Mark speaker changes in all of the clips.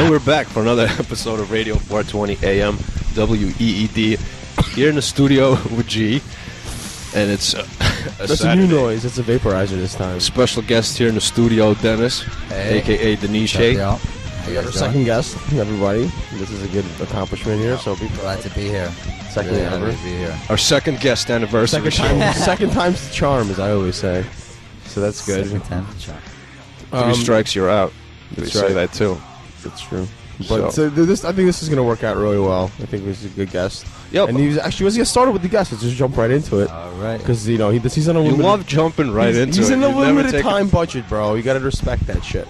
Speaker 1: And we're back for another episode of Radio 420 AM W.E.E.D. Here in the studio with G. And it's
Speaker 2: That's a new noise. It's a vaporizer this time.
Speaker 1: Special guest here in the studio, Dennis, a.k.a. Denise.
Speaker 3: We
Speaker 2: got our second guest, everybody. This is a good accomplishment here, so be
Speaker 3: glad to be here.
Speaker 2: Second
Speaker 3: really
Speaker 2: ever.
Speaker 3: To be here.
Speaker 1: Our second guest anniversary
Speaker 2: second time's the charm, as I always say. So that's good.
Speaker 3: Second time's the charm.
Speaker 1: 3 strikes, you're out. We say that too.
Speaker 2: That's true. But I think this is going to work out really well. I think he's a good guest.
Speaker 1: Yep.
Speaker 2: And he was get started with the guest. Let's just jump right into it.
Speaker 3: All right.
Speaker 2: Because he's on a limited.
Speaker 1: You love jumping right into it.
Speaker 2: He's in a limited time budget, bro. You got to respect that shit.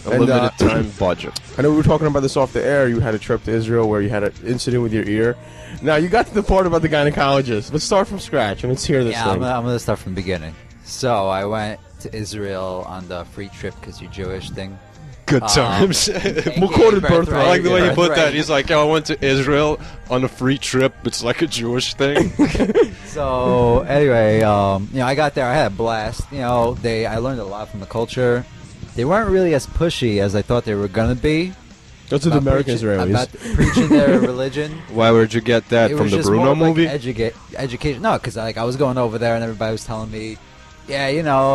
Speaker 1: A limited time budget.
Speaker 2: I know we were talking about this off the air. You had a trip to Israel where you had an incident with your ear. Now you got to the part about the gynecologist. Let's start from scratch and let's hear this thing.
Speaker 3: I'm going to start from the beginning. So I went to Israel on the free trip because you're Jewish thing.
Speaker 1: Good times.
Speaker 2: Quoted birthright.
Speaker 1: I like the way he put that. He's like, I went to Israel on a free trip. It's like a Jewish thing.
Speaker 3: So anyway, I got there. I had a blast. I learned a lot from the culture. They weren't really as pushy as I thought they were gonna be.
Speaker 2: That's what the American Israelis.
Speaker 3: About preaching their religion.
Speaker 1: Why would you get that from the Bruno movie?
Speaker 3: Education. No, because I was going over there and everybody was telling me, yeah,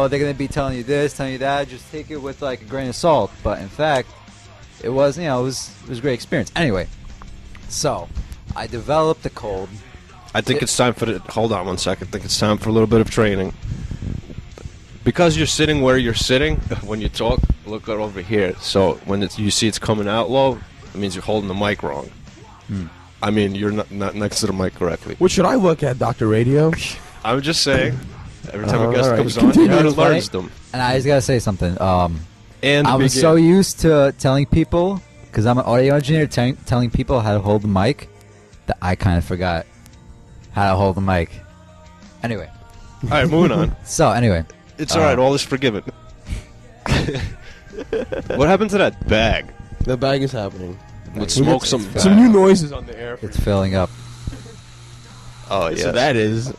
Speaker 3: they're gonna be telling you this, telling you that. Just take it with like a grain of salt. But in fact, it was, it was a great experience. Anyway, so I developed a cold.
Speaker 1: I think it's time for hold on one second. I think it's time for a little bit of training. Because you're sitting where you're sitting, when you talk, look over here. So when you see it's coming out low, it means you're holding the mic wrong. I mean, you're not next to the mic correctly.
Speaker 2: What should I look at, Dr. Radio?
Speaker 1: I'm just saying, every time a guest comes on, you gotta learn them.
Speaker 3: And I just gotta say something.
Speaker 1: And
Speaker 3: I was so used to telling people, because I'm an audio engineer, telling people how to hold the mic, that I kind of forgot how to hold the mic. Anyway.
Speaker 1: All right, moving on.
Speaker 3: So, anyway.
Speaker 1: It's all right. All is forgiven. What happened to that bag?
Speaker 2: The bag is happening.
Speaker 1: Let's smoke some
Speaker 2: new noises on the air.
Speaker 3: It's filling up.
Speaker 1: Oh, yeah.
Speaker 2: So that is.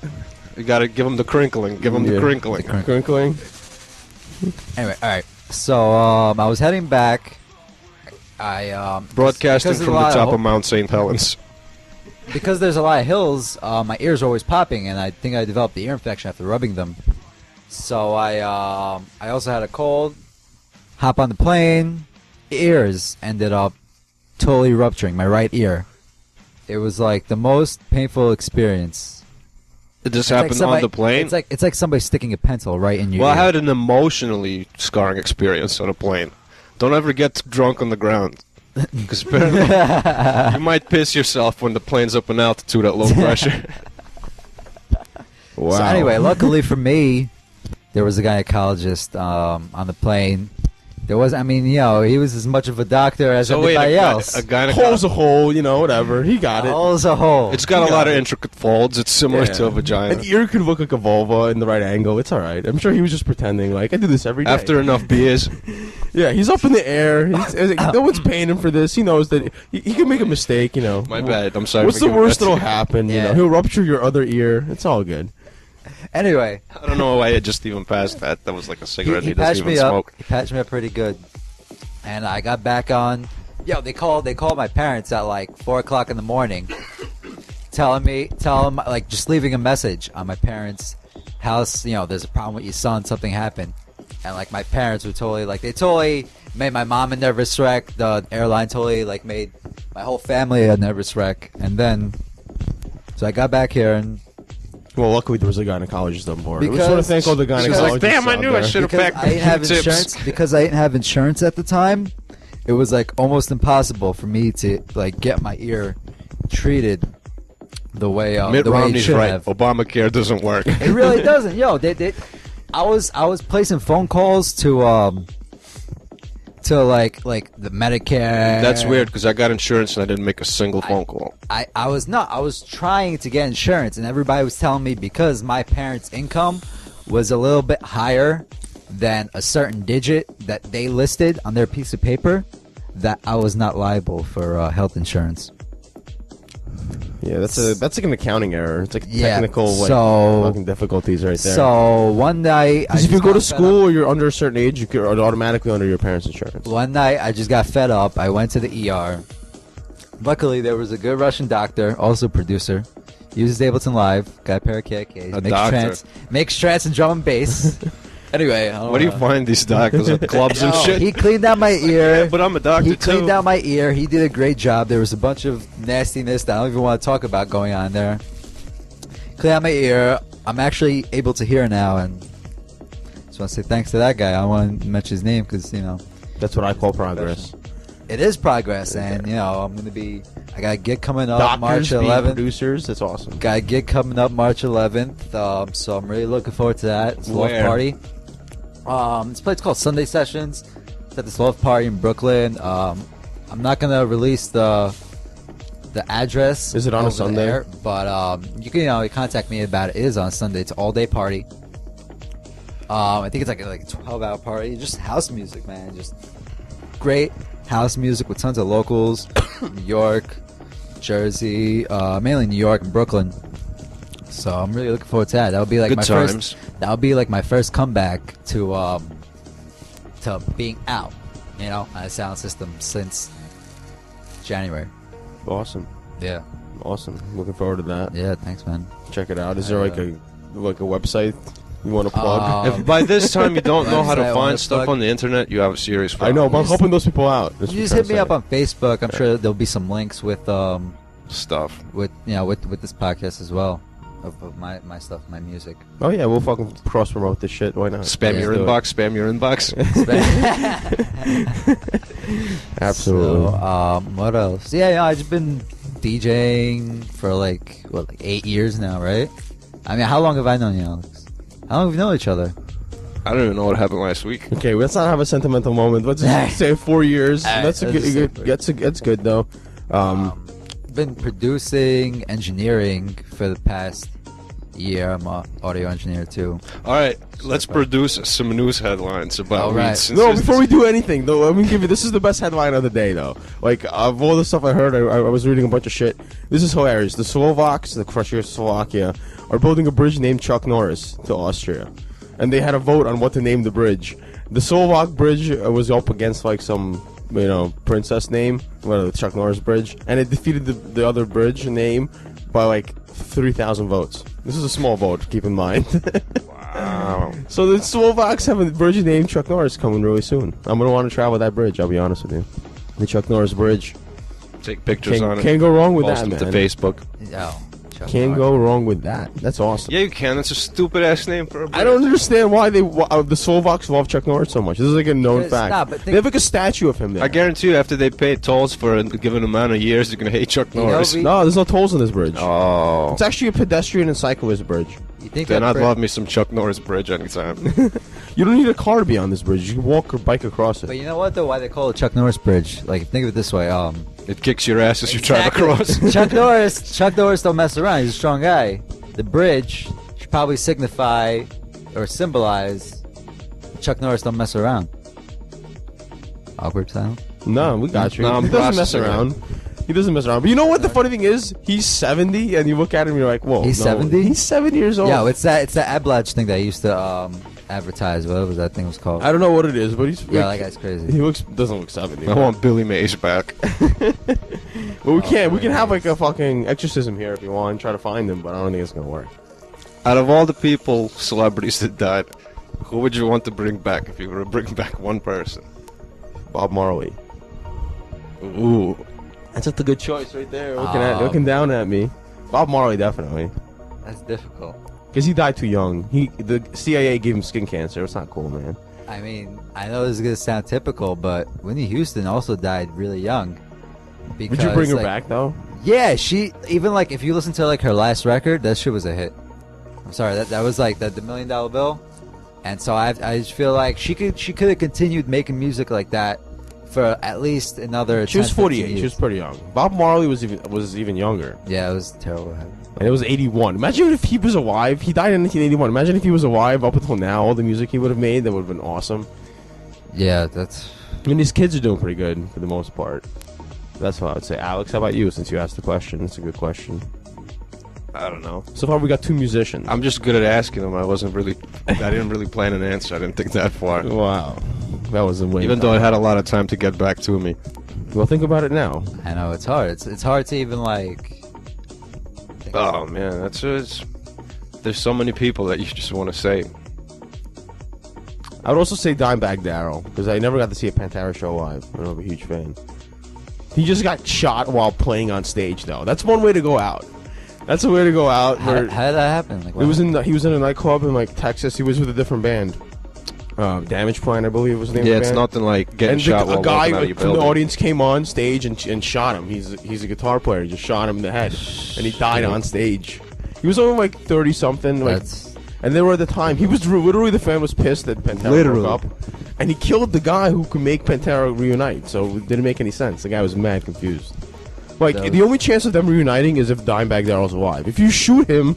Speaker 1: You got to give them the crinkling. Give them the crinkling.
Speaker 2: Crinkling.
Speaker 3: Anyway, all right. So I was heading back.
Speaker 1: Broadcasting from the top of Mount St. Helens.
Speaker 3: Because there's a lot of hills, my ears are always popping, and I think I developed the ear infection after rubbing them. So I also had a cold. Hop on the plane. Ears ended up totally rupturing my right ear. It was like the most painful experience.
Speaker 1: It just happened on the plane?
Speaker 3: It's like somebody sticking a pencil right in your ear.
Speaker 1: Well, I had an emotionally scarring experience on a plane. Don't ever get drunk on the ground. Because apparently you might piss yourself when the plane's up in altitude at low pressure.
Speaker 2: Wow.
Speaker 3: So anyway, luckily for me, there was a gynecologist on the plane. There was, he was as much of a doctor as everybody else.
Speaker 1: A gynecologist.
Speaker 2: Hole's a hole, whatever. He got it.
Speaker 3: Hole's a hole.
Speaker 1: It's got a lot of intricate folds. It's similar to a vagina.
Speaker 2: An ear could look like a vulva in the right angle. It's all right. I'm sure he was just pretending. Like, I do this every day.
Speaker 1: After enough beers.
Speaker 2: Yeah, he's up in the air. No one's paying him for this. He knows that he can make a mistake,
Speaker 1: My bad. I'm sorry.
Speaker 2: What's the worst that'll happen?
Speaker 3: Yeah.
Speaker 2: He'll rupture your other ear. It's all good.
Speaker 3: Anyway.
Speaker 1: I don't know why I just even passed that. That was like a cigarette he
Speaker 3: patched
Speaker 1: doesn't even
Speaker 3: me
Speaker 1: smoke.
Speaker 3: He patched me up pretty good. And I got back on. They called my parents at like 4 o'clock in the morning, telling them, like, just leaving a message on my parents' house. There's a problem with your son. Something happened. And like my parents were totally like, they totally made my mom a nervous wreck. The airline totally like made my whole family a nervous wreck. And then, so I got back here and.
Speaker 2: Well, luckily there was a gynecologist on board. I just want to thank all the gynecologists.
Speaker 1: She's like, damn, I knew I should have packed
Speaker 3: I didn't have
Speaker 1: tips.
Speaker 3: insurance. Because I didn't have insurance at the time, it was like almost impossible for me to like get my ear treated the way
Speaker 1: Mitt
Speaker 3: the way it
Speaker 1: Romney's
Speaker 3: should
Speaker 1: right.
Speaker 3: have.
Speaker 1: Obamacare doesn't work.
Speaker 3: It really doesn't. I was placing phone calls to like the Medicare.
Speaker 1: That's weird because I got insurance and I didn't make a single phone call.
Speaker 3: I was trying to get insurance, and everybody was telling me because my parents' income was a little bit higher than a certain digit that they listed on their piece of paper, that I was not liable for health insurance.
Speaker 2: Yeah, that's like an accounting error. It's like
Speaker 3: Yeah,
Speaker 2: technical fucking difficulties right there.
Speaker 3: So one night,
Speaker 2: because if you go to school or you're under a certain age, you're automatically under your parents' insurance.
Speaker 3: One night, I just got fed up. I went to the ER. Luckily, there was a good Russian doctor, also producer. Uses Ableton Live, got a pair of KKs, makes trance and drum and bass. Anyway,
Speaker 1: where do you find these doctors at clubs and shit?
Speaker 3: He cleaned out my ear.
Speaker 1: Yeah, but I'm a doctor too.
Speaker 3: He cleaned out my ear. He did a great job. There was a bunch of nastiness that I don't even want to talk about going on there. Cleaned out my ear. I'm actually able to hear now, and just want to say thanks to that guy. I don't want to mention his name because
Speaker 2: that's what I call progress.
Speaker 3: It is progress, and I'm gonna be. I got a gig coming up
Speaker 2: Doctors
Speaker 3: March 11th.
Speaker 2: Producers, that's awesome.
Speaker 3: Got a gig coming up March 11th, so I'm really looking forward to that. It's a love party. This place called Sunday Sessions. It's at this love party in Brooklyn. I'm not gonna release the address.
Speaker 2: Is it on a Sunday?
Speaker 3: Air, but you can contact me about it. It is on Sunday. It's an all day party. I think it's like a 12-hour party. Just house music, man. Just great house music with tons of locals. New York, Jersey, mainly New York and Brooklyn. So I'm really looking forward to that. That would be like That would be like my first comeback to being out, on a sound system since January.
Speaker 2: Awesome.
Speaker 3: Yeah.
Speaker 2: Awesome. Looking forward to that.
Speaker 3: Yeah. Thanks, man.
Speaker 2: Check it out. Is there like a website you want to plug?
Speaker 1: If by this time you don't know how to find stuff on the internet, you have a serious problem.
Speaker 2: I know, but I'm helping those people out.
Speaker 3: You just hit me up on Facebook. I'm sure there'll be some links with
Speaker 1: stuff
Speaker 3: with this podcast as well. Of my stuff, my music.
Speaker 2: Oh yeah, we'll fucking cross promote this shit. Why not?
Speaker 1: Spam your inbox.
Speaker 2: Absolutely.
Speaker 3: So, what else? Yeah, I've just been DJing for like 8 years now, right? I mean, how long have I known you, Alex? How long have we known each other?
Speaker 1: I don't even know what happened last week.
Speaker 2: Okay, let's not have a sentimental moment. Let's just say 4 years. That's good though.
Speaker 3: Been producing, engineering for the past year. I'm an audio engineer too.
Speaker 1: All right, let's produce some news headlines about weed.
Speaker 2: No, before we do anything though, let me give you. This is the best headline of the day though. Like of all the stuff I heard, I was reading a bunch of shit. This is hilarious. The Slovaks, the Czechoslovakia, are building a bridge named Chuck Norris to Austria, and they had a vote on what to name the bridge. The Slovak bridge was up against like some princess name, the Chuck Norris Bridge, and it defeated the other bridge name by like 3,000 votes. This is a small vote, keep in mind.
Speaker 1: Wow.
Speaker 2: So the Slovaks have a bridge named Chuck Norris coming really soon. I'm gonna want to travel that bridge. I'll be honest with you. The Chuck Norris Bridge.
Speaker 1: Take pictures on it.
Speaker 2: Can't go wrong with
Speaker 1: Post
Speaker 2: that, man.
Speaker 1: to Facebook.
Speaker 3: Oh,
Speaker 2: Can't go wrong with that. That's awesome.
Speaker 1: Yeah, you can. That's a stupid ass name for a bridge.
Speaker 2: I don't understand why the Slovaks love Chuck Norris so much. This is like a known fact. They have like a statue of him there.
Speaker 1: I guarantee you, after they pay tolls for a given amount of years, they're gonna hate Chuck Norris.
Speaker 2: No, there's no tolls on this bridge.
Speaker 1: Oh,
Speaker 2: it's actually a pedestrian and cyclist bridge.
Speaker 3: You think
Speaker 1: then I'd love me some Chuck Norris Bridge anytime.
Speaker 2: You don't need a car to be on this bridge. You can walk or bike across it.
Speaker 3: But you know what though? Why they call it Chuck Norris Bridge? Like, think of it this way.
Speaker 1: It kicks your ass as you try to cross.
Speaker 3: Chuck Norris don't mess around. He's a strong guy. The bridge should probably signify or symbolize Chuck Norris don't mess around. Awkward sound?
Speaker 2: No, we got you.
Speaker 1: No,
Speaker 2: he doesn't mess around. He doesn't mess around. But you know what the funny thing is? He's 70, and you look at him and you're like, whoa.
Speaker 3: He's 70?
Speaker 2: He's 7 years old.
Speaker 3: Yeah, it's that Ablage thing that I used to advertise. What was that thing was called?
Speaker 2: I don't know what it is, but he's...
Speaker 3: Yeah, that guy's crazy.
Speaker 2: He doesn't look 70.
Speaker 1: I want Billy Mays back.
Speaker 2: But we can't. We can have like a fucking exorcism here if you want and try to find him, but I don't think it's going to work.
Speaker 1: Out of all the celebrities that died, who would you want to bring back if you were to bring back one person?
Speaker 2: Bob Marley.
Speaker 1: Ooh.
Speaker 2: That's just a good choice right there. Looking down at me. Bob Marley, definitely.
Speaker 3: That's difficult.
Speaker 2: Because he died too young. The CIA gave him skin cancer. It's not cool, man.
Speaker 3: I mean, I know this is going to sound typical, but Whitney Houston also died really young.
Speaker 2: Would you bring her back, though?
Speaker 3: Yeah, she... Even, like, if you listen to, like, her last record, that shit was a hit. I'm sorry, that was, like, the $1 Million Bill. And so I just feel like she could have continued making music like that for at least another...
Speaker 2: She was 48. She was pretty young. Bob Marley was even younger.
Speaker 3: Yeah, it was terrible.
Speaker 2: And it was 81. Imagine if he was alive. He died in 1981. Imagine if he was alive up until now. All the music he would have made, that would have been awesome.
Speaker 3: Yeah, that's...
Speaker 2: I mean, his kids are doing pretty good for the most part. That's what I would say. Alex, how about you, since you asked the question? It's a good question.
Speaker 1: I don't know.
Speaker 2: So far, we got 2 musicians.
Speaker 1: I'm just good at asking them. I didn't really plan an answer. I didn't think that far.
Speaker 2: Wow. That was a way.
Speaker 1: Even though I had a lot of time to get back to me.
Speaker 2: Well, think about it now.
Speaker 3: I know it's hard. It's hard to even like.
Speaker 1: Oh man, there's so many people that you just want to say.
Speaker 2: I would also say Dimebag Darrell, because I never got to see a Pantera show live. I'm a huge fan. He just got shot while playing on stage, though. That's one way to go out. That's a way to go out.
Speaker 3: How did that happen? Like,
Speaker 2: he was in a nightclub in like Texas. He was with a different band. Damage Plan, I believe was the name of the band.
Speaker 1: Yeah, it's nothing like getting shot while
Speaker 2: a guy
Speaker 1: walking out of your
Speaker 2: from the
Speaker 1: building.
Speaker 2: audience came on stage and shot him. He's a guitar player. He just shot him in the head, and he died on stage. He was only like 30-something. Like, and they were at the time. He was literally, the fan was pissed that Pantera broke up, and he killed the guy who could make Pantera reunite. So it didn't make any sense. The guy was mad confused. Like, the only chance of them reuniting is if Dimebag Darrell's alive. If you shoot him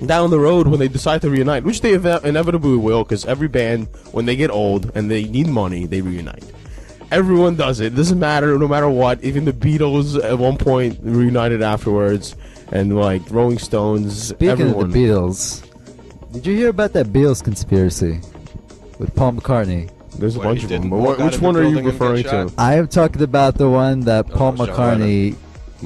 Speaker 2: down the road when they decide to reunite, which they inevitably will, because every band, when they get old and they need money, they reunite. Everyone does it. It doesn't matter, no matter what. Even the Beatles at one point reunited afterwards, and like Rolling Stones.
Speaker 3: Speaking
Speaker 2: everyone.
Speaker 3: of the Beatles, did you hear about that Beatles conspiracy with Paul McCartney?
Speaker 2: There's a
Speaker 1: Where
Speaker 2: bunch
Speaker 1: he
Speaker 2: of them.
Speaker 1: didn't
Speaker 2: But
Speaker 1: walk out
Speaker 2: which
Speaker 1: of the
Speaker 2: one are you
Speaker 1: building and get
Speaker 2: referring to?
Speaker 1: shot?
Speaker 3: I am talking about the one that Paul
Speaker 1: John
Speaker 3: McCartney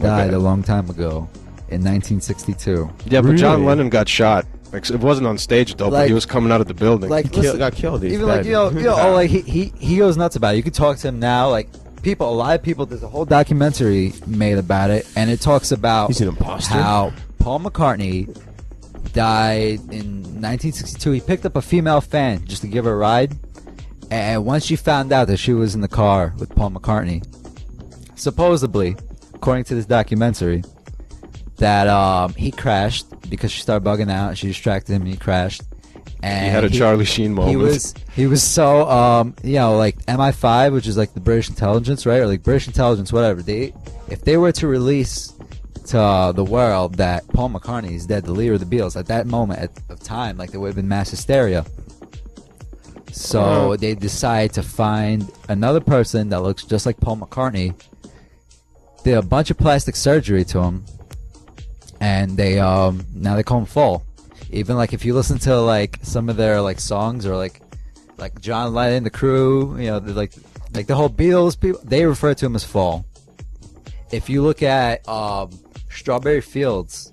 Speaker 3: died
Speaker 2: Okay.
Speaker 3: a long time ago in 1962.
Speaker 1: Yeah, but John
Speaker 2: Really?
Speaker 1: Lennon got shot. Like, it wasn't on stage though, but
Speaker 3: Like-
Speaker 1: he was coming out of the building.
Speaker 3: Like,
Speaker 2: He got killed. He's
Speaker 3: even
Speaker 2: dead.
Speaker 3: like like he goes nuts about it. You could talk to him now, like a lot of people. There's a whole documentary made about it, and it talks about
Speaker 2: He's an imposter.
Speaker 3: how Paul McCartney died in 1962. He picked up a female fan just to give her a ride, and once she found out that she was in the car with Paul McCartney, supposedly, according to this documentary, that he crashed because she started bugging out. She distracted him, and he crashed. And
Speaker 1: he had a Charlie Sheen moment.
Speaker 3: He was so like MI5, which is like the British intelligence, right, or like British intelligence, whatever. If they were to release to the world that Paul McCartney is dead, the leader of the Beatles, at that moment of time, like there would have been mass hysteria. So they decide to find another person that looks just like Paul McCartney. Did a bunch of plastic surgery to him, and they now they call him Fall. Even like if you listen to like some of their like songs, or like John Lennon, the Crew, like the whole Beatles people, they refer to him as Fall. If you look at Strawberry Fields,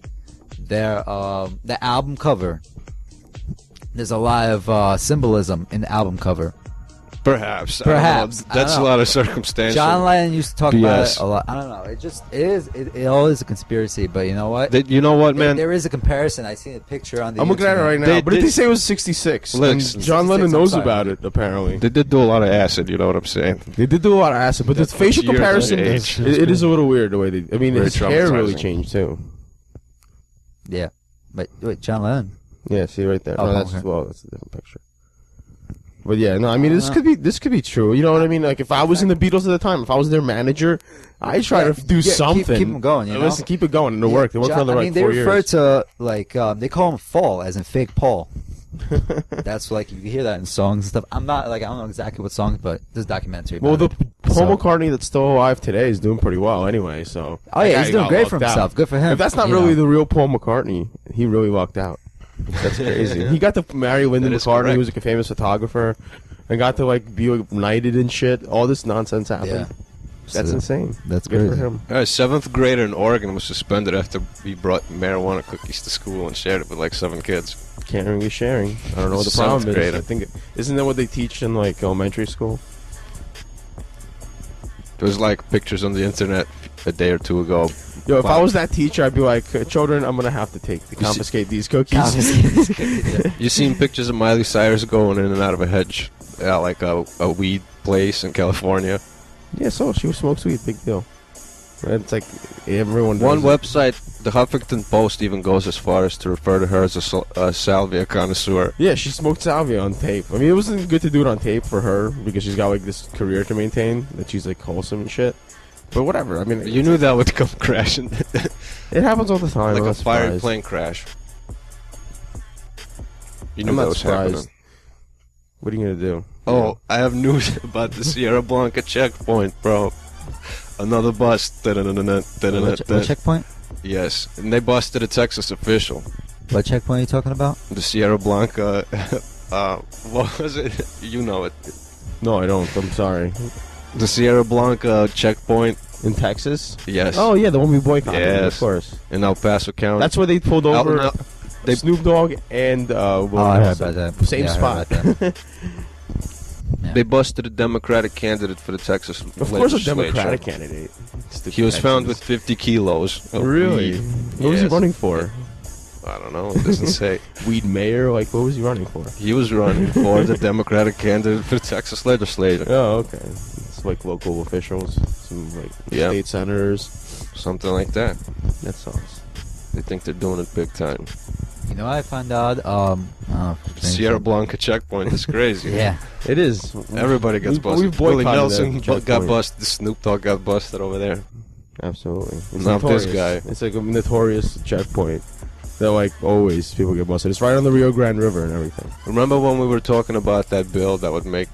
Speaker 3: their the album cover, there's a lot of symbolism in the album cover.
Speaker 1: Perhaps.
Speaker 3: Perhaps.
Speaker 1: I don't know. That's
Speaker 3: I
Speaker 1: a
Speaker 3: don't know.
Speaker 1: lot of circumstantial.
Speaker 3: John Lennon used to talk about
Speaker 1: BS.
Speaker 3: it a lot. I don't know. It all is a conspiracy, but you know what?
Speaker 1: You know what, man?
Speaker 3: There is a comparison. I seen a picture on the
Speaker 2: I'm looking at it right now.
Speaker 1: They
Speaker 2: But if
Speaker 1: did-
Speaker 2: they say it was 66,
Speaker 1: Look,
Speaker 2: and
Speaker 1: 66,
Speaker 2: John Lennon
Speaker 3: I'm
Speaker 2: knows
Speaker 3: sorry.
Speaker 2: about it, apparently.
Speaker 1: They did do a lot of acid, you know what I'm saying?
Speaker 2: They did do a lot of acid, but the
Speaker 1: That's
Speaker 2: facial
Speaker 1: years of
Speaker 2: comparison,
Speaker 1: age.
Speaker 2: it is a little weird the way they. I mean,
Speaker 1: Very
Speaker 2: his hair really
Speaker 1: traumatizing.
Speaker 2: changed too.
Speaker 3: Yeah, but wait, John Lennon.
Speaker 2: Yeah, see right there.
Speaker 3: Oh,
Speaker 2: No, that's
Speaker 3: okay.
Speaker 2: that's a different picture. But yeah, no, I mean this could be true. You know what I mean? Like if I was in the Beatles at the time, if I was their manager, I'd try to do something.
Speaker 3: Keep them going. You know?
Speaker 2: Listen, keep it going. It'll work. They worked for another
Speaker 3: I mean,
Speaker 2: like
Speaker 3: they
Speaker 2: 4
Speaker 3: refer
Speaker 2: years.
Speaker 3: to like they call him Fall, as in fake Paul. That's like you hear that in songs and stuff. I don't know exactly what songs, but this documentary.
Speaker 2: Well,
Speaker 3: about
Speaker 2: the
Speaker 3: it.
Speaker 2: Paul
Speaker 3: So-
Speaker 2: McCartney that's still alive today is doing pretty well anyway. So
Speaker 3: Oh yeah, he's doing great for
Speaker 2: lucked out.
Speaker 3: himself. Good for him.
Speaker 2: If that's not
Speaker 3: you
Speaker 2: really
Speaker 3: know.
Speaker 2: the real Paul McCartney, he really lucked out. That's crazy. He got to marry Lyndon
Speaker 1: That is
Speaker 2: McCartney,
Speaker 1: correct.
Speaker 2: who was like a famous photographer, and got to like be knighted and shit. All this nonsense happened.
Speaker 3: Yeah.
Speaker 2: That's
Speaker 3: So,
Speaker 2: insane.
Speaker 3: That's
Speaker 2: Good
Speaker 3: crazy.
Speaker 2: for him.
Speaker 1: A 7th grader in Oregon was suspended after he brought marijuana cookies to school and shared it with like 7 kids.
Speaker 2: Caring is sharing. I don't know what the
Speaker 1: Seventh
Speaker 2: problem is.
Speaker 1: grader.
Speaker 2: I think isn't that what they teach in like elementary school?
Speaker 1: There was like pictures on the internet a day or two ago.
Speaker 2: Yo, if
Speaker 1: Wow.
Speaker 2: I was that teacher, I'd be like, children, I'm gonna have to confiscate these cookies.
Speaker 1: You seen pictures of Miley Cyrus going in and out of a hedge at like a weed place in California?
Speaker 2: Yeah, so she smokes weed, big deal. Right? It's like everyone.
Speaker 1: One
Speaker 2: does it.
Speaker 1: website, the Huffington Post, even goes as far as to refer to her as a salvia connoisseur.
Speaker 2: Yeah, she smoked salvia on tape. I mean, it wasn't good to do it on tape for her because she's got like this career to maintain that she's like wholesome and shit. But whatever. I mean,
Speaker 1: You knew that would come crashing.
Speaker 2: it happens all the time.
Speaker 1: Like
Speaker 2: I'm
Speaker 1: a
Speaker 2: not
Speaker 1: fired
Speaker 2: surprised.
Speaker 1: plane crash. You knew
Speaker 2: I'm
Speaker 1: that
Speaker 2: not
Speaker 1: was
Speaker 2: surprised.
Speaker 1: happening.
Speaker 2: What are you gonna do?
Speaker 1: Oh, I have news about the Sierra Blanca checkpoint, bro. Another bus.
Speaker 3: What checkpoint?
Speaker 1: Yes, and they busted a Texas official.
Speaker 3: What checkpoint are you talking about?
Speaker 1: The Sierra Blanca. What was it? You know it.
Speaker 2: No, I don't. I'm sorry.
Speaker 1: The Sierra Blanca checkpoint.
Speaker 2: In Texas?
Speaker 1: Yes.
Speaker 2: Oh yeah, the one we boycotted.
Speaker 1: Yes.
Speaker 2: Of course.
Speaker 1: In El Paso County.
Speaker 2: That's where they pulled over Snoop Dogg and Will
Speaker 3: I heard
Speaker 2: Nelson.
Speaker 3: about that.
Speaker 2: Same
Speaker 3: Yeah, I
Speaker 2: spot.
Speaker 3: heard about that. Yeah.
Speaker 1: They busted a Democratic candidate for the Texas
Speaker 2: Of course, a
Speaker 1: legislature.
Speaker 2: Democratic candidate.
Speaker 1: He was found with 50 kilos of
Speaker 2: Really?
Speaker 1: weed.
Speaker 2: What was he
Speaker 1: Yes.
Speaker 2: running for?
Speaker 1: I don't know. It doesn't say.
Speaker 2: Weed mayor? Like, what was he running for?
Speaker 1: He was running for the Democratic candidate for the Texas legislature.
Speaker 2: Oh, okay. It's like local officials, some like
Speaker 1: Yeah.
Speaker 2: state senators.
Speaker 1: Something like that.
Speaker 2: That sucks.
Speaker 1: They think they're doing it big time.
Speaker 3: You know what I found out? I don't know if it's
Speaker 1: Sierra
Speaker 3: anything.
Speaker 1: Blanca checkpoint is crazy.
Speaker 3: Yeah.
Speaker 2: It is.
Speaker 1: Everybody gets busted.
Speaker 2: We've
Speaker 1: Willie
Speaker 2: boycotted
Speaker 1: Nelson
Speaker 2: that
Speaker 1: got
Speaker 2: checkpoint.
Speaker 1: busted. Snoop Dogg got busted over there.
Speaker 2: Absolutely. It's
Speaker 1: Not this
Speaker 2: notorious.
Speaker 1: guy.
Speaker 2: It's like a notorious checkpoint. That like always people get busted. It's right on the Rio Grande River and everything.
Speaker 1: Remember when we were talking about that bill that would make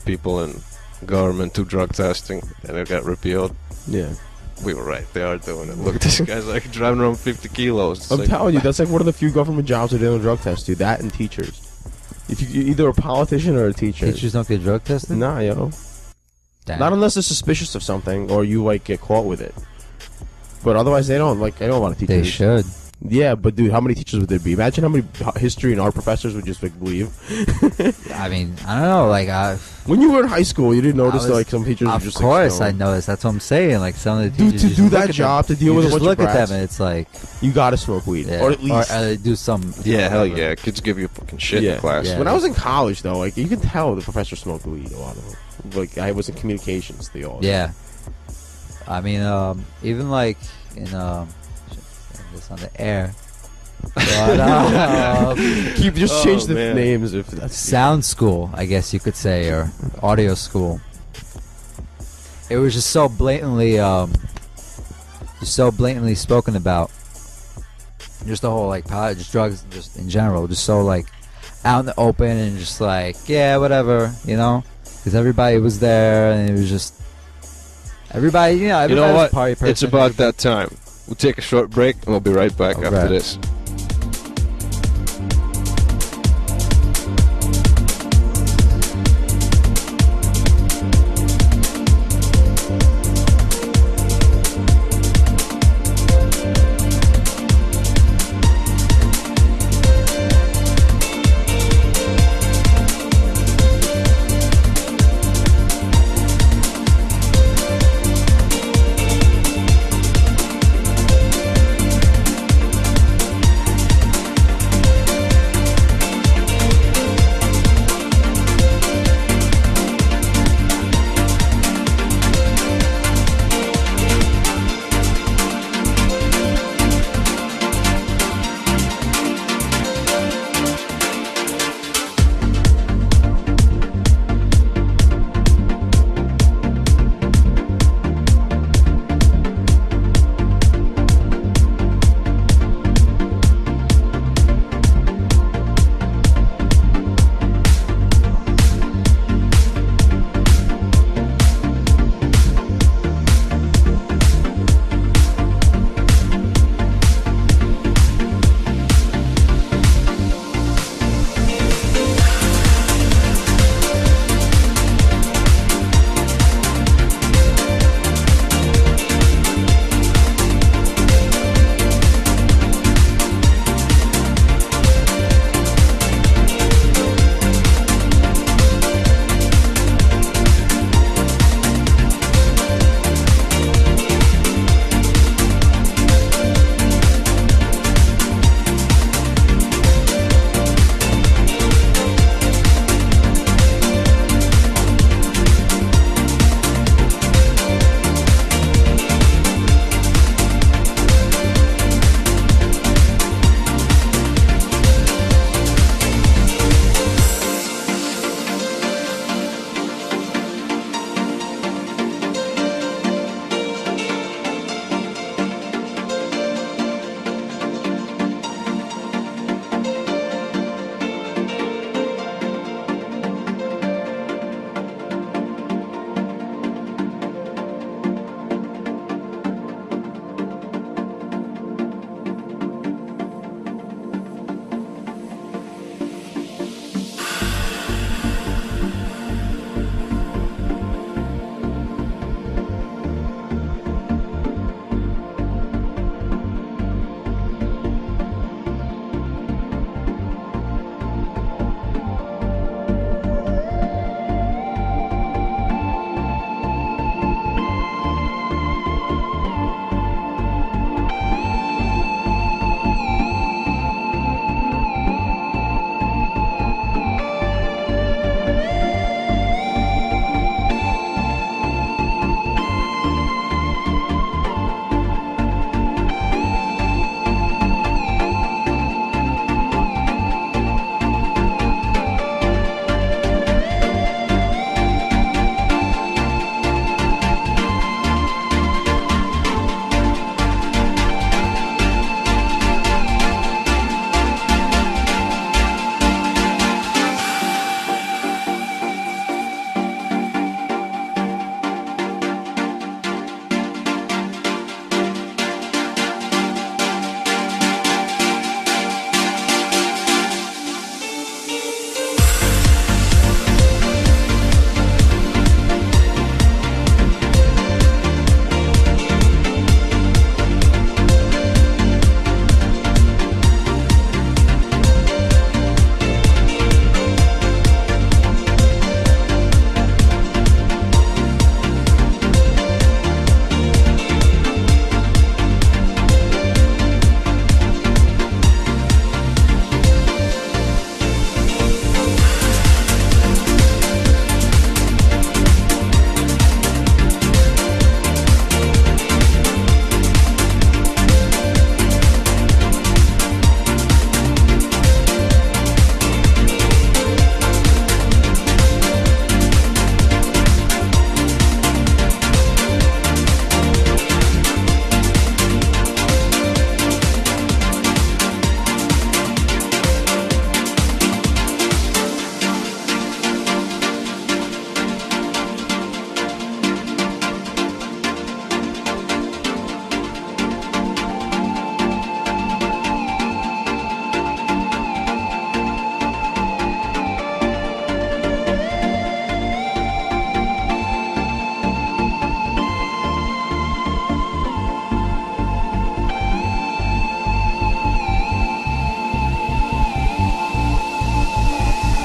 Speaker 1: people in government do drug testing and it got repealed?
Speaker 2: Yeah.
Speaker 1: We were right. They are doing it. Look, this guy's like driving around 50 kilos. It's
Speaker 2: I'm
Speaker 1: like,
Speaker 2: telling you, that's like one of the few government jobs that they don't drug test you. That and teachers. If you're either a politician or a teacher.
Speaker 3: Teachers don't get drug tested?
Speaker 2: Nah, yo.
Speaker 3: Damn.
Speaker 2: Not unless they're suspicious of something or you like get caught with it. But otherwise, they don't. Like, I know a lot of teachers.
Speaker 3: They should.
Speaker 2: Yeah, but dude, how many teachers would there be? Imagine how many history and art professors would just like leave.
Speaker 3: I mean, I don't know. Like,
Speaker 2: When you were in high school, you didn't notice
Speaker 3: I
Speaker 2: that
Speaker 3: was-
Speaker 2: like some teachers were
Speaker 3: of
Speaker 2: just
Speaker 3: course, I
Speaker 2: like,
Speaker 3: noticed. That's what I'm saying. Like, some of the
Speaker 2: Dude,
Speaker 3: teachers
Speaker 2: to
Speaker 3: you
Speaker 2: do
Speaker 3: just
Speaker 2: that
Speaker 3: look at
Speaker 2: job,
Speaker 3: them,
Speaker 2: to deal
Speaker 3: you
Speaker 2: with a
Speaker 3: just
Speaker 2: bunch of
Speaker 3: look at
Speaker 2: brats.
Speaker 3: them, and it's like,
Speaker 2: you gotta smoke weed,
Speaker 3: yeah.
Speaker 2: or at least.
Speaker 3: do some.
Speaker 1: yeah, hell
Speaker 2: whatever.
Speaker 1: yeah. Kids give you fucking shit
Speaker 2: Yeah.
Speaker 1: in class.
Speaker 3: Yeah.
Speaker 2: When I was in college, though, like you can tell the professors smoked weed. A lot of them. Like I was in communications, they all.
Speaker 3: Yeah. I mean, even like in shit, this on the air. But,
Speaker 2: Change the
Speaker 1: man.
Speaker 2: names if that's
Speaker 3: sound school, I guess you could say, or audio school. It was just so blatantly spoken about. Just the whole like just drugs, just in general, just so like out in the open and just like yeah, whatever, you know, because everybody was there and it was just everybody, you know,
Speaker 1: You
Speaker 3: everybody
Speaker 1: know
Speaker 3: was
Speaker 1: what?
Speaker 3: a party person.
Speaker 1: It's about that time. We'll take a short break and we'll be right back
Speaker 3: All
Speaker 1: after
Speaker 3: right.
Speaker 1: this.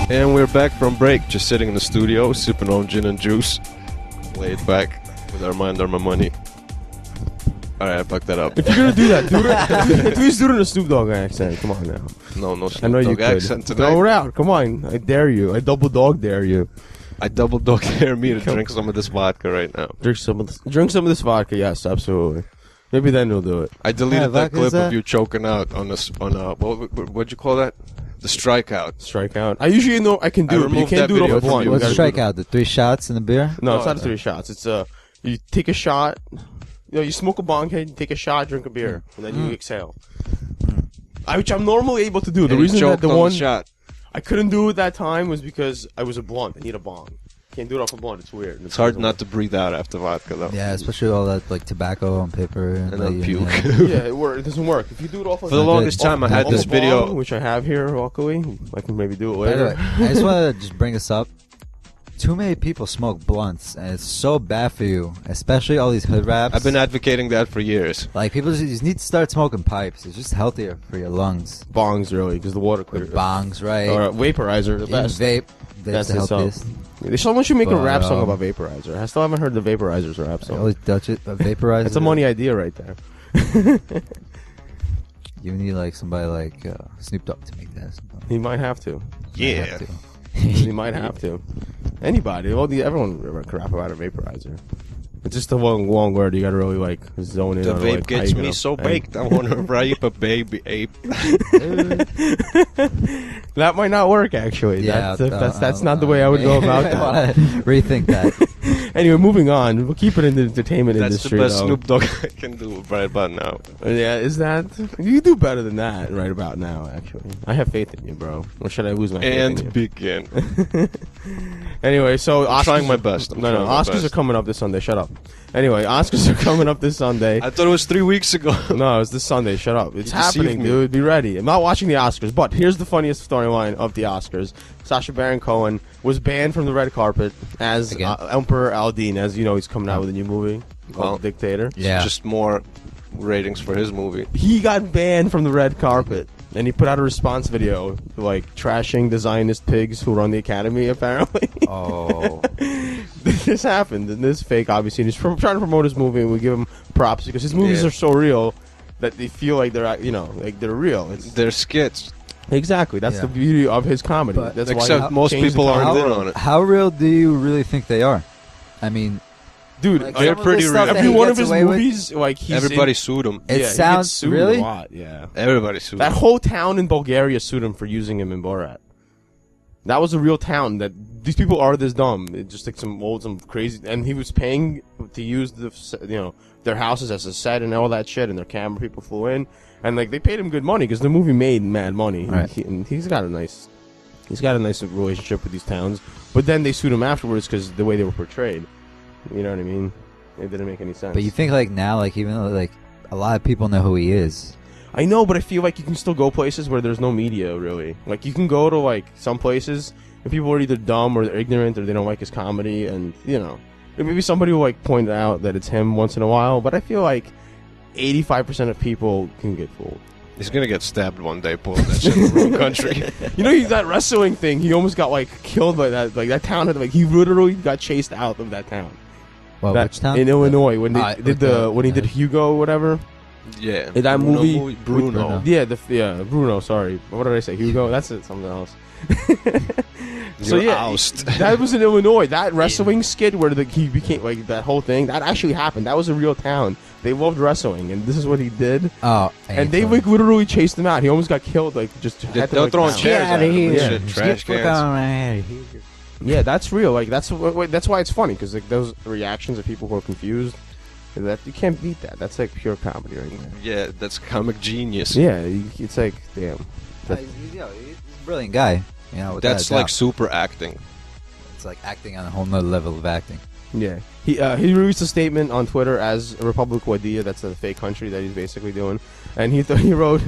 Speaker 1: And we're back from break, just sitting in the studio, sipping on gin and juice, laid back with our mind on my money. Alright, I fucked that up.
Speaker 2: If you're gonna do that, do it. Please do it in a Snoop Dogg accent. Come on now.
Speaker 1: No
Speaker 2: I know
Speaker 1: Snoop
Speaker 2: you
Speaker 1: Dogg
Speaker 2: could.
Speaker 1: accent tonight.
Speaker 2: Throw it out. Come on. I dare you. I double dog dare you.
Speaker 1: I double dog dare me to drink some of this vodka right now.
Speaker 2: Drink some of this vodka. Yes, absolutely. Maybe then you'll do it.
Speaker 1: I deleted that
Speaker 3: vodka
Speaker 1: clip
Speaker 3: is that?
Speaker 1: of you choking out on this what'd you call that? The strikeout.
Speaker 2: Strikeout. I usually know I can do it, but you
Speaker 1: removed
Speaker 2: can't
Speaker 1: that
Speaker 2: do it
Speaker 1: video
Speaker 2: off a
Speaker 1: from
Speaker 2: blunt.
Speaker 1: you.
Speaker 2: You
Speaker 3: What's
Speaker 2: gotta do it.
Speaker 3: strikeout? The 3 shots in the beer?
Speaker 2: No, it's
Speaker 1: No,
Speaker 2: not 3 shots. It's you take a shot. You smoke a bong head, you take a shot, drink a beer, and then you exhale. Which I'm normally able to do. The
Speaker 1: And he
Speaker 2: reason that
Speaker 1: choked
Speaker 2: the
Speaker 1: on
Speaker 2: one
Speaker 1: shot.
Speaker 2: I couldn't do it that time was because I was a blunt. I need a bong. Can't do it off a blunt. It's weird.
Speaker 1: It's hard not to breathe out after vodka though.
Speaker 3: Yeah, especially all that like tobacco on paper and
Speaker 1: then puke.
Speaker 2: Yeah, it doesn't work. If you do it off
Speaker 1: For the longest time, I had
Speaker 2: off
Speaker 1: this
Speaker 2: a bong,
Speaker 1: video.
Speaker 2: which I have here, luckily. I can maybe do it
Speaker 3: By the
Speaker 2: later.
Speaker 3: way, I just want to just bring this up. Too many people smoke blunts, and it's so bad for you, especially all these hood raps.
Speaker 1: I've been advocating that for years.
Speaker 3: like people just need to start smoking pipes. It's just healthier for your lungs.
Speaker 2: Bongs, really, because the water clears.
Speaker 3: Bongs, right?
Speaker 2: Or vaporizer, the
Speaker 3: Even
Speaker 2: best.
Speaker 3: vape.
Speaker 2: That's
Speaker 3: the
Speaker 2: the song.
Speaker 3: healthiest.
Speaker 2: Someone should make a
Speaker 3: But,
Speaker 2: rap song about vaporizer. I still haven't heard the vaporizers rap
Speaker 3: I
Speaker 2: song.
Speaker 3: always touch it. Vaporizer.
Speaker 2: That's a money idea right there.
Speaker 3: You need like somebody like Snoop Dogg to make that.
Speaker 2: He might have to.
Speaker 1: Yeah.
Speaker 3: Have to.
Speaker 2: He might have to. Anybody. Everyone can rap about a vaporizer. It's just a long word. You gotta really like zone in
Speaker 1: The
Speaker 2: on
Speaker 1: vape
Speaker 2: like,
Speaker 1: gets
Speaker 2: how you
Speaker 1: me
Speaker 2: know,
Speaker 1: so
Speaker 2: hey.
Speaker 1: baked. I want to rape a baby ape.
Speaker 2: That might not work actually.
Speaker 3: Yeah,
Speaker 2: That's not the way I would go about
Speaker 3: I
Speaker 2: that.
Speaker 3: wanna rethink that.
Speaker 2: Anyway, moving on. We'll keep it in the entertainment
Speaker 1: That's
Speaker 2: industry.
Speaker 1: the best
Speaker 2: though.
Speaker 1: Snoop Dogg I can do right about now.
Speaker 2: Yeah, is that you do better than that right about now? Actually, I have faith in you, bro. Or should I lose my faith in
Speaker 1: And
Speaker 2: you?
Speaker 1: begin.
Speaker 2: Anyway, so
Speaker 1: I'm
Speaker 2: Oscars
Speaker 1: trying my best. I'm
Speaker 2: No,
Speaker 1: trying my
Speaker 2: Oscars
Speaker 1: best.
Speaker 2: are coming up this Sunday. Shut up. Anyway, Oscars are coming up this Sunday.
Speaker 1: I thought it was 3 weeks ago.
Speaker 2: No, it's this Sunday. Shut up. It's
Speaker 1: You deceived
Speaker 2: happening,
Speaker 1: me.
Speaker 2: dude. Be ready. I'm not watching the Oscars, but here's the funniest storyline of the Oscars. Sacha Baron Cohen was banned from the red carpet as
Speaker 3: Again?
Speaker 2: Emperor Aldine. As you know, he's coming out with a new movie
Speaker 1: Well,
Speaker 2: called The Dictator.
Speaker 3: Yeah.
Speaker 1: Just more ratings for his movie.
Speaker 2: He got banned from the red carpet, and he put out a response video like trashing the Zionist pigs who run the academy. Apparently,
Speaker 3: Oh.
Speaker 2: this happened, and this is fake. Obviously, and he's trying to promote his movie, and we give him props because his movies
Speaker 1: Yeah.
Speaker 2: are so real that they feel like they're like they're real. It's,
Speaker 1: They're skits.
Speaker 2: exactly, that's
Speaker 3: Yeah.
Speaker 2: the beauty of his comedy.
Speaker 3: But-
Speaker 2: That's
Speaker 1: Except
Speaker 2: why he
Speaker 1: most
Speaker 2: changed
Speaker 1: people
Speaker 2: the
Speaker 1: aren't
Speaker 2: comedy.
Speaker 1: in on it.
Speaker 3: How real do you really think they are? I mean,
Speaker 2: Dude,
Speaker 3: Like,
Speaker 1: They're
Speaker 3: some of
Speaker 1: pretty
Speaker 3: the stuff
Speaker 1: real.
Speaker 3: that
Speaker 2: every
Speaker 3: he
Speaker 2: one of
Speaker 3: gets
Speaker 2: his
Speaker 3: away with-
Speaker 2: movies, like he's
Speaker 1: Everybody
Speaker 2: in,
Speaker 1: sued him.
Speaker 3: It
Speaker 2: yeah, he
Speaker 3: sounds-
Speaker 2: gets sued
Speaker 3: really?
Speaker 2: a lot. Yeah,
Speaker 1: Everybody sued
Speaker 2: that
Speaker 1: him.
Speaker 2: whole town in Bulgaria sued him for using him in Borat. That was a real town. That these people are this dumb. It just like some crazy, and he was paying to use their houses as a set and all that shit, and their camera people flew in, and like they paid him good money because the movie made mad money.
Speaker 3: Right.
Speaker 2: And he's got a nice relationship with these towns. But then they sued him afterwards because the way they were portrayed. You know what I mean? It didn't make any sense.
Speaker 3: but you think like now, like even though like a lot of people know who he is.
Speaker 2: I know, but I feel like you can still go places where there's no media, really. Like, you can go to, like, some places, and people are either dumb or they're ignorant or they don't like his comedy, and, maybe somebody will, like, point out that it's him once in a while, but I feel like 85% of people can get fooled.
Speaker 1: He's gonna get stabbed one day pulling that shit in the wrong country.
Speaker 2: That wrestling thing, he almost got, like, killed by that. Like, that town had, like, he literally got chased out of that town.
Speaker 3: Well,
Speaker 2: That-
Speaker 3: which town?
Speaker 2: In Illinois, when they
Speaker 3: with the-
Speaker 2: when he did Hugo or whatever.
Speaker 1: Yeah.
Speaker 2: In that
Speaker 1: Bruno
Speaker 2: movie,
Speaker 1: Bruno.
Speaker 2: Yeah, Bruno. Sorry, what did I say? Hugo. That's it. Something else. So
Speaker 1: You're
Speaker 2: yeah,
Speaker 1: oust.
Speaker 2: that was in Illinois. That wrestling skit where he became like that whole thing that actually happened. That was a real town. They loved wrestling, and this is what he did.
Speaker 3: Oh,
Speaker 2: And they like literally chased him out. He almost got killed. Like just had to,
Speaker 1: They're
Speaker 2: like,
Speaker 1: throwing
Speaker 2: pound.
Speaker 1: chairs at him and
Speaker 2: Yeah.
Speaker 1: shit, trash cans.
Speaker 2: Yeah, that's real. Like that's why it's funny because like those reactions of people who are confused. That you can't beat that. That's like pure comedy right there.
Speaker 1: Yeah, that's comic genius.
Speaker 2: Yeah, it's like damn.
Speaker 3: He's a brilliant guy. With
Speaker 1: That's
Speaker 3: that
Speaker 1: like
Speaker 3: doubt.
Speaker 1: super acting.
Speaker 3: It's like acting on a whole nother level of acting.
Speaker 2: Yeah, he released a statement on Twitter as Republic Wadia. That's a fake country that he's basically doing, and he wrote,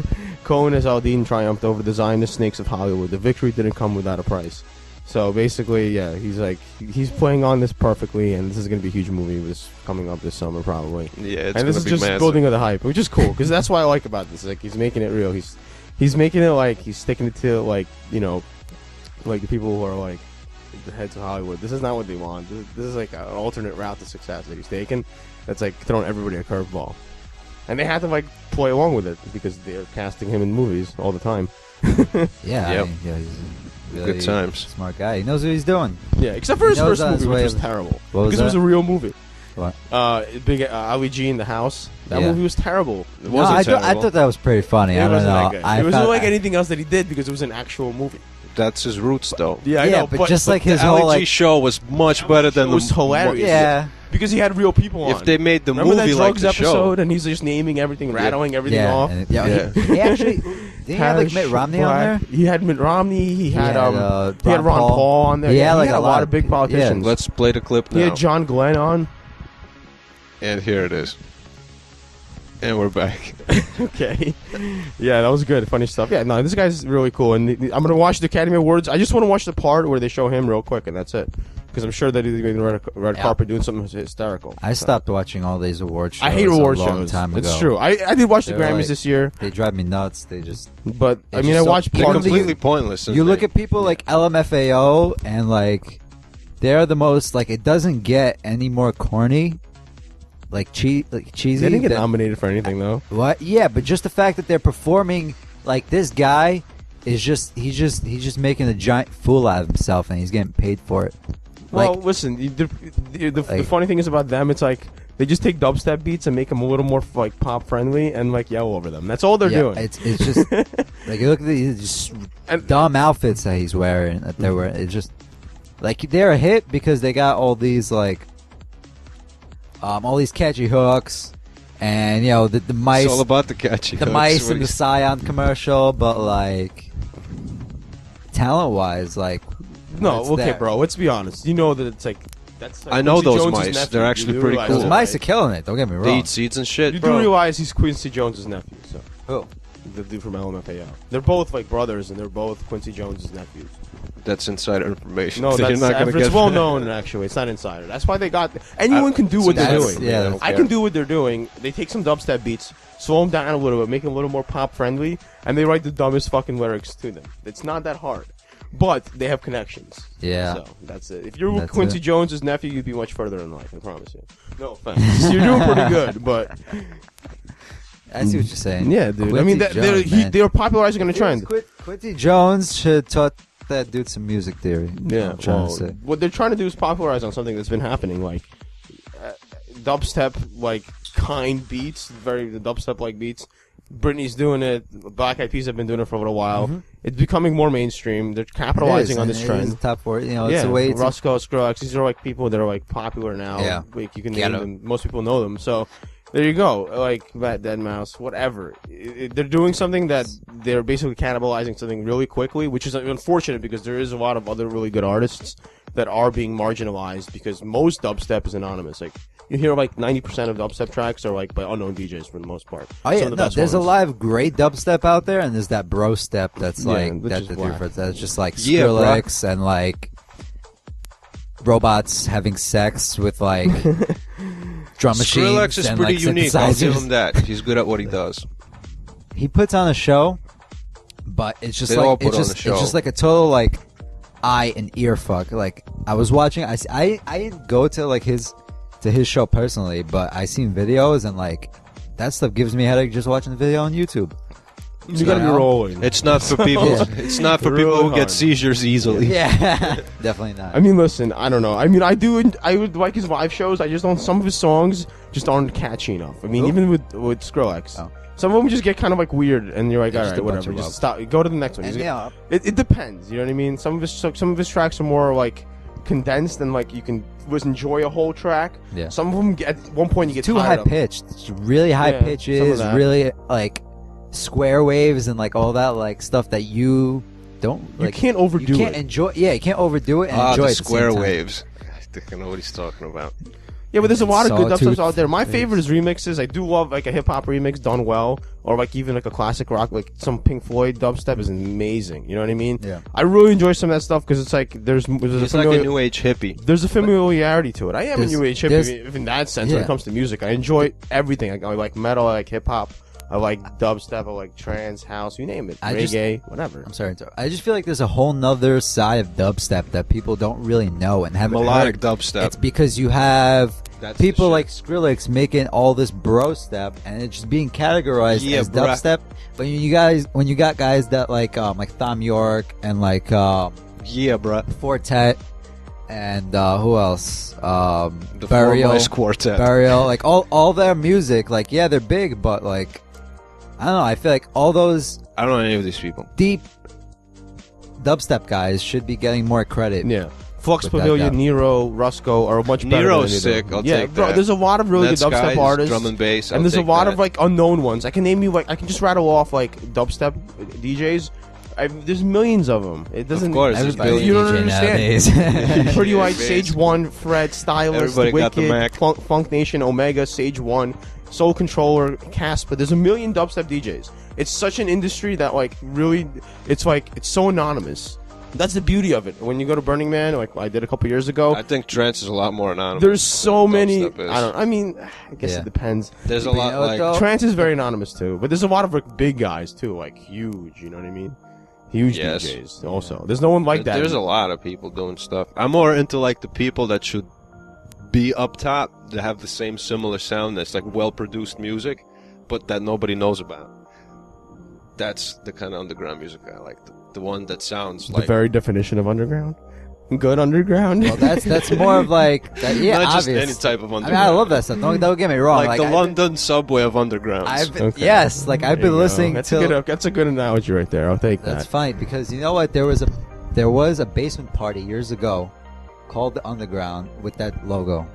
Speaker 2: "Cohen as Aldine triumphed over the Zionist snakes of Hollywood. The victory didn't come without a price." So basically, yeah, he's playing on this perfectly, and this is going to be a huge movie. This coming up this summer probably.
Speaker 1: Yeah, it's
Speaker 2: And this is
Speaker 1: gonna be
Speaker 2: just
Speaker 1: massive.
Speaker 2: building of the hype, which is cool because that's what I like about this. Like he's making it real. He's making it like he's sticking it to like Like the people who are like the heads of Hollywood. This is not what they want. This is like an alternate route to success that he's taken. That's like throwing everybody a curveball, and they have to like play along with it because they're casting him in movies all the time.
Speaker 3: Yeah,
Speaker 1: Yep.
Speaker 3: he's a really
Speaker 1: Good times.
Speaker 3: smart guy. He knows what he's doing.
Speaker 2: Yeah, except for his
Speaker 3: He knows
Speaker 2: first
Speaker 3: on his
Speaker 2: movie, which
Speaker 3: way
Speaker 2: was
Speaker 3: of-
Speaker 2: terrible.
Speaker 3: What was
Speaker 2: Because it was
Speaker 3: that?
Speaker 2: a real movie.
Speaker 3: What?
Speaker 2: Big Ali G in the house. That
Speaker 3: Yeah.
Speaker 2: movie was terrible. It
Speaker 3: No,
Speaker 2: wasn't
Speaker 3: I
Speaker 2: terrible.
Speaker 3: thought that was pretty funny.
Speaker 2: It
Speaker 3: I don't
Speaker 2: wasn't
Speaker 3: know.
Speaker 2: that good. It wasn't like anything else that he did because it was an actual movie.
Speaker 1: That's his roots, though.
Speaker 2: Yeah, I
Speaker 3: Yeah,
Speaker 2: know.
Speaker 3: but just like his
Speaker 1: the
Speaker 3: whole
Speaker 1: Ali G
Speaker 3: like
Speaker 1: show was much better than
Speaker 2: It was
Speaker 1: the
Speaker 2: hilarious.
Speaker 3: yeah.
Speaker 2: Because he had real people on.
Speaker 1: If they made the
Speaker 2: Remember
Speaker 1: movie
Speaker 2: that
Speaker 1: like
Speaker 2: drugs
Speaker 1: the
Speaker 2: episode,
Speaker 1: show,
Speaker 2: and he's just naming everything, rattling everything
Speaker 3: Yeah,
Speaker 2: off.
Speaker 3: and-
Speaker 1: Yeah.
Speaker 3: He actually did he have like Mitt Romney on there?
Speaker 2: He had Mitt Romney. He had he had Ron
Speaker 3: Paul.
Speaker 2: Paul on there.
Speaker 3: He
Speaker 2: Yeah,
Speaker 3: had, like,
Speaker 2: he had a lot of big politicians.
Speaker 1: let's play the clip
Speaker 2: He
Speaker 1: now.
Speaker 2: had John Glenn on.
Speaker 1: And here it is. And we're back.
Speaker 2: Okay. Yeah, that was good. Funny stuff. Yeah, no, this guy's really cool. And I'm going to watch the Academy Awards. I just want to watch the part where they show him real quick, and that's it. Because I'm sure that he's going to red
Speaker 3: Yeah.
Speaker 2: carpet doing something hysterical.
Speaker 3: I stopped watching all these award shows.
Speaker 2: I hate award
Speaker 3: a long
Speaker 2: shows.
Speaker 3: Time ago.
Speaker 2: It's true. I did watch the
Speaker 3: They're
Speaker 2: Grammys
Speaker 3: like-
Speaker 2: this year,
Speaker 3: They drive me nuts. They just
Speaker 2: but I
Speaker 3: It's
Speaker 2: mean, I
Speaker 3: just so-
Speaker 2: watched
Speaker 1: They're
Speaker 2: part of
Speaker 1: completely
Speaker 2: the.
Speaker 1: pointless.
Speaker 3: you look at people like LMFAO and like they're the most like it doesn't get any more corny, like cheesy.
Speaker 2: They didn't get
Speaker 3: than-
Speaker 2: nominated for anything though.
Speaker 3: What? Yeah, but just the fact that they're performing like this guy is just he's just making a giant fool out of himself and he's getting paid for it.
Speaker 2: Well,
Speaker 3: Like
Speaker 2: listen, the
Speaker 3: Like-
Speaker 2: funny thing is about them, it's like they just take dubstep beats and make them a little more like pop friendly and like yell over them. That's all they're
Speaker 3: yeah,
Speaker 2: doing.
Speaker 3: it's just like you look at these just
Speaker 2: And-
Speaker 3: dumb outfits that he's wearing that they're wearing. It's just like they're a hit because they got all these catchy hooks and you know the mice.
Speaker 1: It's all about the catchy
Speaker 3: The
Speaker 1: hooks.
Speaker 3: mice
Speaker 1: What
Speaker 3: in the
Speaker 1: do you-
Speaker 3: Scion commercial, but like talent-wise, like
Speaker 2: No,
Speaker 3: it's
Speaker 2: okay,
Speaker 3: there.
Speaker 2: bro. Let's be honest. You know that it's like that's. Like
Speaker 1: I know
Speaker 2: Quincy
Speaker 1: those
Speaker 2: Jones's
Speaker 1: mice.
Speaker 2: nephew.
Speaker 1: They're
Speaker 2: You
Speaker 1: actually
Speaker 2: do
Speaker 1: pretty
Speaker 2: realize
Speaker 1: cool.
Speaker 3: Those
Speaker 2: that,
Speaker 3: mice are
Speaker 2: right?
Speaker 3: killing it. Don't get me
Speaker 1: They
Speaker 3: wrong.
Speaker 1: eat seeds and shit,
Speaker 2: You
Speaker 1: bro.
Speaker 2: do realize he's Quincy Jones's nephew, so
Speaker 3: Who?
Speaker 2: the dude from LMFAO. They're both like brothers, and they're both Quincy Jones's nephews.
Speaker 1: That's insider information.
Speaker 2: No,
Speaker 1: So
Speaker 2: that's
Speaker 1: you're not gonna
Speaker 2: it's
Speaker 1: get
Speaker 2: well
Speaker 1: that.
Speaker 2: known. Actually, it's not insider. That's why they got. Anyone can do what they're
Speaker 3: that's-
Speaker 2: doing.
Speaker 3: yeah,
Speaker 1: I don't
Speaker 2: I
Speaker 1: care.
Speaker 2: can do what they're doing. They take some dubstep beats, slow them down a little bit, make them a little more pop friendly, and they write the dumbest fucking lyrics to them. It's not that hard, but they have connections.
Speaker 3: Yeah.
Speaker 2: So that's it. If you're
Speaker 3: That's
Speaker 2: Quincy
Speaker 3: it.
Speaker 2: Jones's nephew, you'd be much further in life. I promise you. No offense. You're doing pretty good, but
Speaker 3: I see what you're saying.
Speaker 2: yeah, dude. I
Speaker 3: Quincy
Speaker 2: mean,
Speaker 3: Jones, man.
Speaker 2: they're popularizing a trend.
Speaker 3: Quincy Jones should taught that dude some music theory.
Speaker 2: Yeah,
Speaker 3: I'm trying
Speaker 2: well,
Speaker 3: to say.
Speaker 2: what they're trying to do is popularize on something that's been happening, like dubstep, like kind beats, very the dubstep like beats. Britney's doing it. Black Eyed Peas have been doing it for a little while. It's becoming more mainstream. They're capitalizing on this
Speaker 3: It is
Speaker 2: trend.
Speaker 3: top four. You know, it's
Speaker 2: Yeah,
Speaker 3: a way to
Speaker 2: Roscoe, Skrillex. These are like people that are like popular now.
Speaker 3: Yeah.
Speaker 2: Like you can
Speaker 3: Get
Speaker 2: name
Speaker 3: 'em.
Speaker 2: them. Most people know them. So there you go. Like Rat Dead Mouse, whatever. They're doing something that they're basically cannibalizing something really quickly, which is unfortunate because there is a lot of other really good artists that are being marginalized because most dubstep is anonymous. Like you hear like 90% of dubstep tracks are like by unknown DJs for the most part.
Speaker 3: Oh yeah,
Speaker 2: Some of the
Speaker 3: no,
Speaker 2: best
Speaker 3: there's a
Speaker 2: ones.
Speaker 3: lot of great dubstep out there, and there's that bro step that's
Speaker 2: Yeah,
Speaker 3: like
Speaker 2: which
Speaker 3: that's
Speaker 2: is
Speaker 3: the
Speaker 2: whack.
Speaker 3: difference. That's just like
Speaker 1: Yeah, bro.
Speaker 3: Skrillex and like robots having sex with like drum machines.
Speaker 1: Skrillex is
Speaker 3: and,
Speaker 1: pretty
Speaker 3: like,
Speaker 1: unique. I'll give
Speaker 3: synthesizers.
Speaker 1: him that. He's good at what he does.
Speaker 3: He puts on a show, but it's just
Speaker 1: They
Speaker 3: like
Speaker 1: all put
Speaker 3: it's
Speaker 1: on
Speaker 3: just
Speaker 1: a show.
Speaker 3: it's just like a total like eye and ear fuck. Like I was watching, I didn't go to like his show personally, but I seen videos and like that stuff gives me a headache just watching the video on YouTube.
Speaker 2: You gotta be
Speaker 3: Yeah.
Speaker 2: rolling.
Speaker 1: It's not for people.
Speaker 3: Yeah.
Speaker 1: It's not for
Speaker 2: Really
Speaker 1: people who
Speaker 2: hard.
Speaker 1: get seizures easily.
Speaker 3: Yeah, definitely not.
Speaker 2: I mean, listen, I don't know. I mean, I would like his live shows. I just don't. Some of his songs just aren't catchy enough. I mean,
Speaker 3: Who?
Speaker 2: even with Skrillex,
Speaker 3: Oh.
Speaker 2: some of them just get kind of like weird, and you're like,
Speaker 3: They're
Speaker 2: all
Speaker 3: just
Speaker 2: right,
Speaker 3: a bunch
Speaker 2: whatever,
Speaker 3: of
Speaker 2: just
Speaker 3: love.
Speaker 2: stop. Go to the next one.
Speaker 3: And,
Speaker 2: Just-
Speaker 3: yeah,
Speaker 2: It depends. You know what I mean? Some of his tracks are more like condensed, and like you can just enjoy a whole track.
Speaker 3: Yeah.
Speaker 2: Some of them at one point you get
Speaker 3: too
Speaker 2: tired
Speaker 3: high
Speaker 2: of 'em.
Speaker 3: pitched. It's really high
Speaker 2: Yeah, some of
Speaker 3: pitches,
Speaker 2: that.
Speaker 3: really like square waves and like all that like stuff that you don't
Speaker 2: You
Speaker 3: like.
Speaker 2: can't overdo
Speaker 3: you can't
Speaker 2: it.
Speaker 3: enjoy. Yeah, you can't overdo it and enjoy
Speaker 1: the
Speaker 3: it at the
Speaker 1: square
Speaker 3: same time.
Speaker 1: waves. I think I know what he's talking about.
Speaker 2: Yeah, but there's a lot of good
Speaker 3: Sawtooth
Speaker 2: dubsteps out there. My
Speaker 3: things.
Speaker 2: favorite is remixes. I do love like a hip hop remix done well, or like even like a classic rock, like some Pink Floyd dubstep is amazing. You know what I mean?
Speaker 3: Yeah.
Speaker 2: I really enjoy some of that stuff because it's like there's
Speaker 1: He's like a new age hippie.
Speaker 2: there's a familiarity to it. I am a
Speaker 3: There's-
Speaker 2: new age hippie
Speaker 3: there's-
Speaker 2: if in that sense when
Speaker 3: yeah.
Speaker 2: it comes to music. I enjoy everything. I like metal, I like hip hop, I like dubstep, I like trance, house, you name it,
Speaker 3: I
Speaker 2: reggae, whatever.
Speaker 3: I'm sorry. I just feel like there's a whole nother side of dubstep that people don't really know and haven't
Speaker 1: Melodic
Speaker 3: heard.
Speaker 1: dubstep.
Speaker 3: It's because you have
Speaker 1: That's the
Speaker 3: people
Speaker 1: shit.
Speaker 3: like Skrillex making all this bro step, and it's just being categorized
Speaker 1: Yeah,
Speaker 3: as
Speaker 1: bruh.
Speaker 3: dubstep. But when you got guys that like Thom Yorke and like
Speaker 1: Yeah, bruh.
Speaker 3: Fortet and who else?
Speaker 1: The
Speaker 3: Burial,
Speaker 1: Four Mice Quartet.
Speaker 3: Burial, like all their music, like yeah, they're big, but like I don't know. I feel like all those
Speaker 1: I don't know any of these people.
Speaker 3: deep dubstep guys should be getting more credit.
Speaker 2: Yeah. Flux
Speaker 3: With that
Speaker 2: Pavilion,
Speaker 3: dub.
Speaker 2: Nero, Rusco are much better.
Speaker 1: Nero's
Speaker 2: than they do.
Speaker 1: sick, I'll
Speaker 2: yeah,
Speaker 1: take
Speaker 2: bro,
Speaker 1: that.
Speaker 2: there's a lot of really
Speaker 1: Nets
Speaker 2: good dubstep
Speaker 1: guys,
Speaker 2: artists.
Speaker 1: drum and bass,
Speaker 2: and
Speaker 1: I'll
Speaker 2: there's a
Speaker 1: take
Speaker 2: lot
Speaker 1: that.
Speaker 2: of like unknown ones. I can name you like I can just rattle off like dubstep DJs. There's millions of them. It doesn't.
Speaker 1: Of course, there's
Speaker 3: Everybody's
Speaker 2: You don't
Speaker 3: DJ
Speaker 2: understand.
Speaker 3: nowadays.
Speaker 2: Pretty White,
Speaker 1: Bass.
Speaker 2: Sage One, Fred, Stylist,
Speaker 1: Everybody got the
Speaker 2: Wicked,
Speaker 1: Mac.
Speaker 2: Funk Nation, Omega, Sage One, Soul Controller, Casper. There's a million dubstep DJs. It's such an industry that like really, it's so anonymous. That's the beauty of it. When you go to Burning Man, like I did a couple years ago,
Speaker 1: I think trance is a lot more anonymous.
Speaker 2: there's so
Speaker 1: than
Speaker 2: many.
Speaker 1: dubstep is.
Speaker 2: I guess
Speaker 3: Yeah.
Speaker 2: it depends.
Speaker 1: There's a
Speaker 3: But you
Speaker 1: lot
Speaker 3: know what,
Speaker 1: like
Speaker 3: though?
Speaker 2: Trance is very anonymous too, but there's a lot of like big guys too, like huge. You know what I mean? Huge
Speaker 1: Yes.
Speaker 2: DJs. Also, there's no one like that.
Speaker 1: There's a lot of people doing stuff. I'm more into like the people that should be up top, that have the same similar sound, that's like well produced music, but that nobody knows about. That's the kind of underground music I like. The one that sounds
Speaker 2: the
Speaker 1: like
Speaker 2: very definition of underground. Good underground.
Speaker 3: Well, that's more of like that, yeah,
Speaker 1: not just
Speaker 3: obvious.
Speaker 1: any type of
Speaker 3: I
Speaker 1: underground.
Speaker 3: mean, I love that stuff. Don't get me wrong.
Speaker 1: Like the
Speaker 3: I've
Speaker 1: London subway of undergrounds.
Speaker 3: I've been,
Speaker 2: Okay.
Speaker 3: yes, like I've
Speaker 2: There
Speaker 3: been
Speaker 2: you go.
Speaker 3: listening
Speaker 2: That's
Speaker 3: to.
Speaker 2: that's a good analogy right there. I'll take
Speaker 3: That's
Speaker 2: that.
Speaker 3: funny because you know what? There was a basement party years ago called the Underground with that logo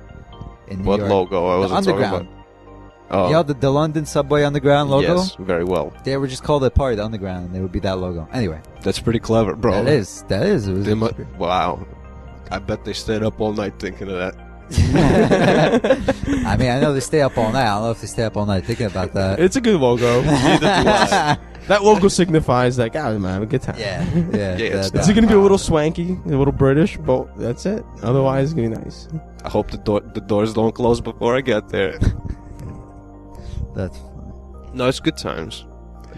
Speaker 3: in New
Speaker 1: What
Speaker 3: York.
Speaker 1: logo? I
Speaker 3: The
Speaker 1: wasn't talking
Speaker 3: Underground.
Speaker 1: about. Oh,
Speaker 3: You know the London subway Underground logo?
Speaker 1: yes, very well.
Speaker 3: They would just call the party the Underground, and it would be that logo. Anyway,
Speaker 1: That's pretty clever, bro.
Speaker 3: that is. It was,
Speaker 1: They wow. I bet they stayed up all night thinking of that.
Speaker 3: I mean, I know they stay up all night. I don't know if they stay up all night thinking about that.
Speaker 2: It's a good logo. That logo signifies that, God, man, have a good time.
Speaker 3: Yeah.
Speaker 1: it's
Speaker 2: It's going to be a little swanky, a little British, but that's it. Otherwise, it's going to be nice.
Speaker 1: I hope the doors don't close before I get there.
Speaker 3: That's
Speaker 1: No, it's good times.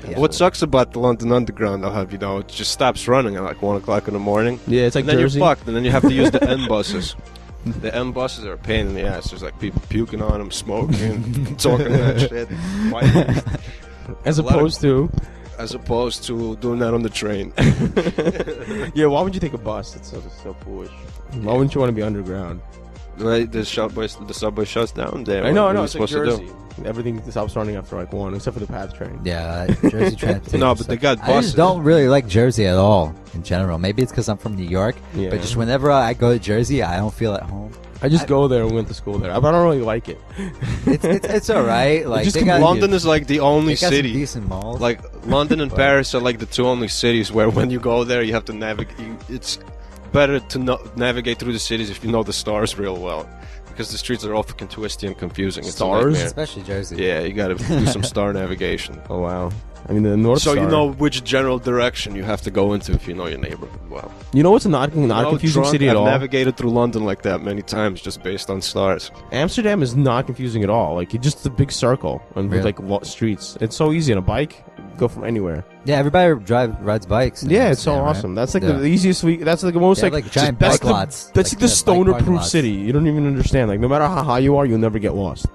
Speaker 3: Yeah.
Speaker 1: What sucks about the London Underground, I'll have you know, it just stops running at like 1 o'clock in the morning.
Speaker 2: Yeah, it's like
Speaker 1: And then
Speaker 2: Jersey.
Speaker 1: you're fucked, and then you have to use the N buses. The M buses are a pain in the ass. There's like people puking on them, smoking, talking that shit. Why-
Speaker 2: As
Speaker 1: a lot of-
Speaker 2: opposed to,
Speaker 1: As opposed to doing that on the train.
Speaker 2: yeah, why would you take a bus? It's so foolish. Why wouldn't you want to be underground?
Speaker 1: Right, the subway shuts down there.
Speaker 2: I know,
Speaker 1: What are we
Speaker 2: it's like
Speaker 1: supposed to do?
Speaker 2: Jersey. Everything stops running after like 1, except for the PATH train.
Speaker 3: yeah. Jersey Transportation.
Speaker 1: No, but they got
Speaker 3: I
Speaker 1: buses.
Speaker 3: just don't really like Jersey at all in general. Maybe it's because I'm from New York,
Speaker 2: Yeah.
Speaker 3: but just whenever I go to Jersey, I don't feel at home.
Speaker 2: I just go there and went to school there, but I don't really like it.
Speaker 3: It's all right. Like
Speaker 2: just
Speaker 3: they got,
Speaker 1: London is like the only
Speaker 3: they got some
Speaker 1: city.
Speaker 3: decent malls.
Speaker 1: Like London and Paris are like the two only cities where when you go there you have to navigate. It's better to navigate through the cities if you know the stars real well, because the streets are all fucking twisty and confusing. It's
Speaker 2: Stars?
Speaker 1: a nightmare.
Speaker 3: especially Jersey.
Speaker 1: Yeah, you gotta do some star navigation.
Speaker 2: Oh wow! I mean the North
Speaker 1: So
Speaker 2: Star.
Speaker 1: you know which general direction you have to go into if you know your neighborhood well.
Speaker 2: You know what's not
Speaker 1: You
Speaker 2: a
Speaker 1: know,
Speaker 2: confusing
Speaker 1: drunk,
Speaker 2: city at
Speaker 1: I've
Speaker 2: all?
Speaker 1: navigated through London like that many times just based on stars.
Speaker 2: Amsterdam is not confusing at all. Like it's just a big circle and with
Speaker 3: Really?
Speaker 2: like streets. It's so easy on a bike. Go from anywhere.
Speaker 3: Yeah, everybody rides bikes. in
Speaker 2: Yeah, it's so
Speaker 3: Amsterdam, right?
Speaker 2: awesome. That's like
Speaker 3: Yeah.
Speaker 2: the easiest. That's like the most
Speaker 3: They have,
Speaker 2: like
Speaker 3: like, giant
Speaker 2: that's
Speaker 3: bike
Speaker 2: the,
Speaker 3: lots.
Speaker 2: That's
Speaker 3: Like,
Speaker 2: the
Speaker 3: the bike parking
Speaker 2: stoner-proof
Speaker 3: lots.
Speaker 2: city. You don't even understand. Like no matter how high you are, you'll never get lost.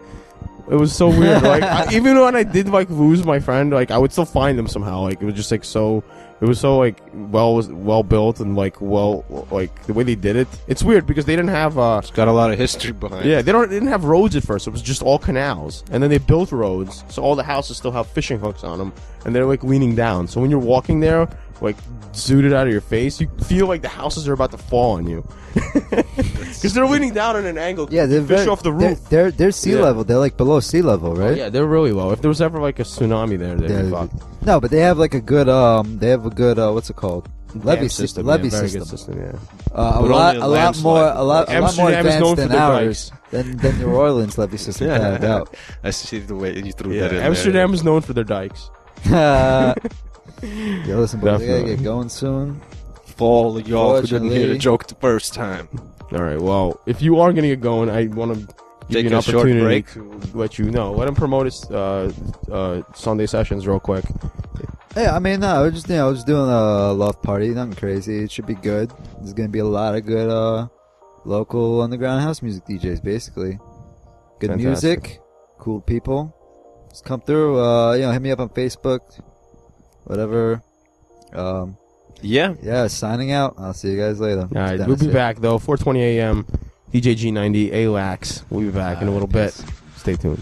Speaker 2: It was so weird. Like even when I did like lose my friend, like I would still find them somehow. Like it was just like so. It was so like well built and like the way they did it. It's weird because they didn't have
Speaker 1: It's got a lot of history behind
Speaker 2: yeah
Speaker 1: it.
Speaker 2: they didn't have roads at first. It was just all canals, and then they built roads, so all the houses still have fishing hooks on them, and they're like leaning down. So when you're walking there, like zooted out of your face, you feel like the houses are about to fall on you because they're leaning down at an angle.
Speaker 3: Yeah, they're
Speaker 2: fish
Speaker 3: very,
Speaker 2: off the roof.
Speaker 3: They're sea
Speaker 2: Yeah.
Speaker 3: level. They're like below sea level, right?
Speaker 2: Yeah, they're really low. If there was ever like a tsunami there, they'd be
Speaker 3: They're-
Speaker 2: fucked.
Speaker 3: No, but they have like a good what's it called? Levy
Speaker 2: Dam
Speaker 3: system.
Speaker 2: yeah,
Speaker 3: Levy
Speaker 2: very
Speaker 3: system.
Speaker 2: good system. Yeah.
Speaker 3: A
Speaker 1: But
Speaker 3: lot,
Speaker 1: only
Speaker 3: a
Speaker 1: a
Speaker 3: lot
Speaker 1: landslide.
Speaker 3: more, a lot more
Speaker 2: Amsterdam is known
Speaker 3: advanced
Speaker 2: for
Speaker 3: than
Speaker 2: the
Speaker 3: ours. Than New Orleans levy system carried out.
Speaker 1: I see the way you threw
Speaker 2: Yeah,
Speaker 1: that in
Speaker 2: Amsterdam is known for their dikes.
Speaker 3: Yo, listen, boys, we gotta
Speaker 2: Definitely.
Speaker 3: get going soon.
Speaker 1: there. For all of y'all who didn't hear the
Speaker 3: Fortunately-
Speaker 1: joke the first time.
Speaker 2: All right. Well, if you are gonna get going, I want to give
Speaker 1: Take
Speaker 2: you an
Speaker 1: a short
Speaker 2: opportunity
Speaker 1: break.
Speaker 2: to let you know. Let him promote his Sunday sessions real quick.
Speaker 3: Yeah, I mean, no, we're just just doing a loft party, nothing crazy. It should be good. There's gonna be a lot of good local underground house music DJs, basically. Good
Speaker 2: Fantastic.
Speaker 3: music, cool people. Just come through. Hit me up on Facebook, whatever.
Speaker 1: Yeah.
Speaker 3: Signing out. I'll see you guys later.
Speaker 2: All right, we'll be back though. 4:20 a.m. DJ G9D, Alexx. We'll be back in a little bit.
Speaker 3: Peace.
Speaker 2: Stay tuned.